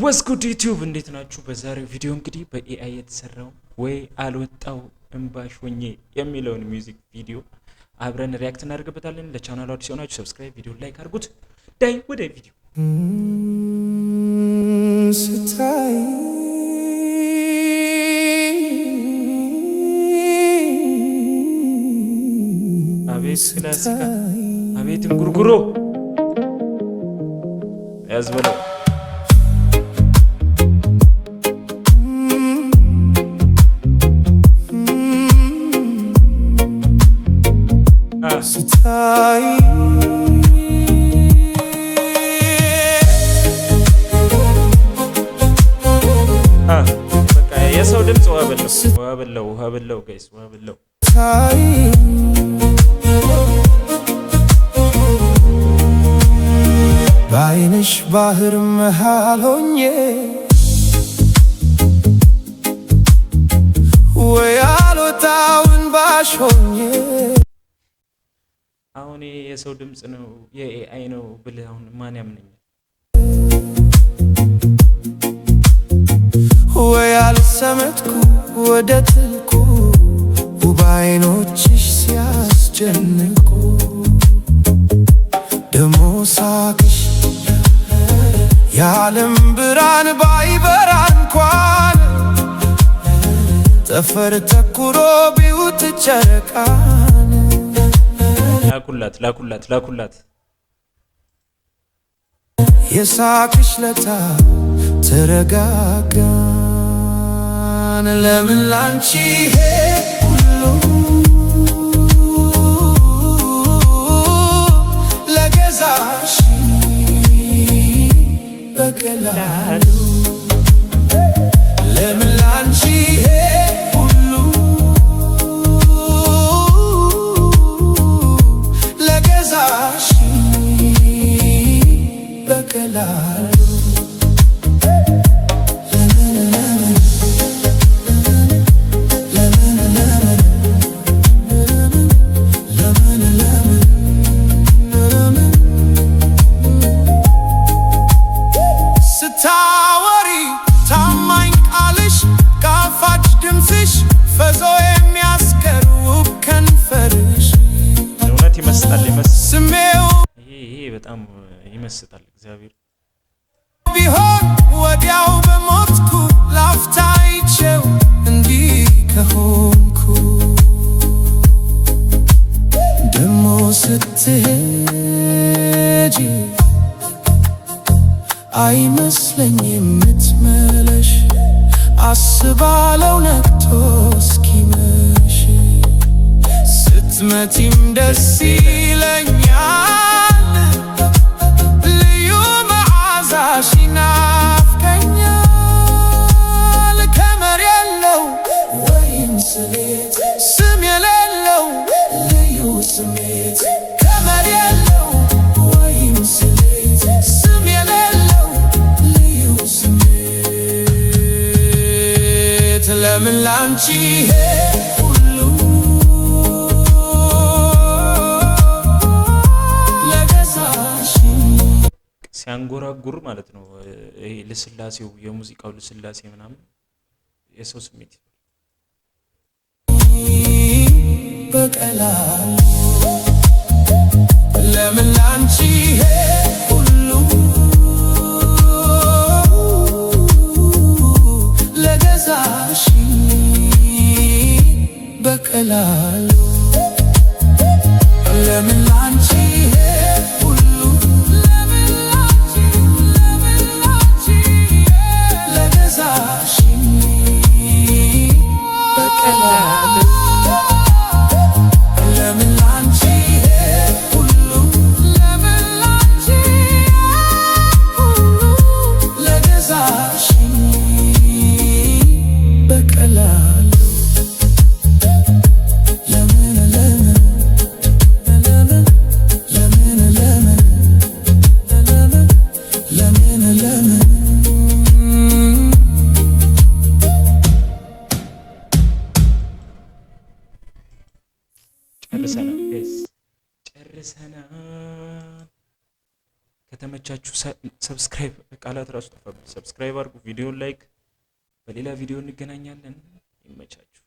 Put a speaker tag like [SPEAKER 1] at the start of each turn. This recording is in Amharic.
[SPEAKER 1] ወስኩድ ዩቲዩብ እንዴት ናችሁ? በዛሬው ቪዲዮ እንግዲህ በኤአይ የተሰራው ወይ አልወጣው እምባሽ ሆኜ የሚለውን ሚውዚክ ቪዲዮ አብረን ሪያክት እናደርግበታለን። ለቻናሉ አዲስ ሆናችሁ ሰብስክራይብ፣ ቪዲዮ ላይክ አድርጉት። ዳይ ወደ ቪዲዮ ስታይ አቤት ክላሲካ አቤት እንጉርጉሮ ያዝበለው ስታይ በቃ የሰው ድምጽ ውሃ በለው ጋይስ ውሃ በለው በዓይንሽ ባህር መሃል ሆኜ ወይ አልወጣው እንባሽ ሆኜ አሁን የሰው ድምጽ ነው የኤአይ ነው ብለህ አሁን ማን ያምነኛል? ወይ አልሰመጥኩ ወደ ጥልቁ ውብ ዓይኖችሽ ሲያስጨንቁ ደሞ ሳቅሽ የዓለም ብርሃን ባይበራ እንኳን ጠፈር ተኩሮ ቢውጥ ጨረቃን ላኩላት የሳቅሽ ለታ ተረጋጋን ለምን ላንቺ ሁሉ ለገዛሽ በቀላሉ ለምን ላንቺ ሁሉ ለገዛሽ በቀላሉ ስታወሪ ታማኝ ቃልሽ ጣፋጭ ድምፅሽ ፈዞ የሚያስቀር ውብ ከንፈርሽ እውነት ይመስጣል ስሜው ይሄ በጣም ይመስጣል። እግዚአብሔር ቢሆን ወዲያው በሞትኩ ላፍታ ይቼው እንዲህ ከሆንኩ ደሞ ስትሄጂ አይመስለኝም ምትመለሽ አስባለው ነግቶ እስኪመሽ ስትመጪም ደስ ይለኛል ልዩ መዓዛሽ ይናፍቀኛል ከመር የለው ወይም ስሜት ስም የሌለው ልዩ ስሜት ከመር የለው ወይም ስሜት ስም የሌለው ልዩ ስሜት ለምን ላንቺ ሁሉ ለገዛሽ ሲያንጎራጉር ማለት ነው። ይሄ ልስላሴው የሙዚቃው ልስላሴ ምናምን የሰው ስሜት በቀላል ለምን ላንቺ ሁሉ ለገዛሽ በቀላሉ ለምን ላንቺ ሁሉ ለገዛሽ በቀላሉ ለምን ላንቺ ሁሉ ለገዛሽ በቀላሉ ጨርሰናል። ከተመቻችሁ ሰብስክራይብ ቃላት ራሱ ጠፋብኝ። ሰብስክራይብ አድርጉ፣ ቪዲዮን ላይክ። በሌላ ቪዲዮ እንገናኛለን። ይመቻችሁ።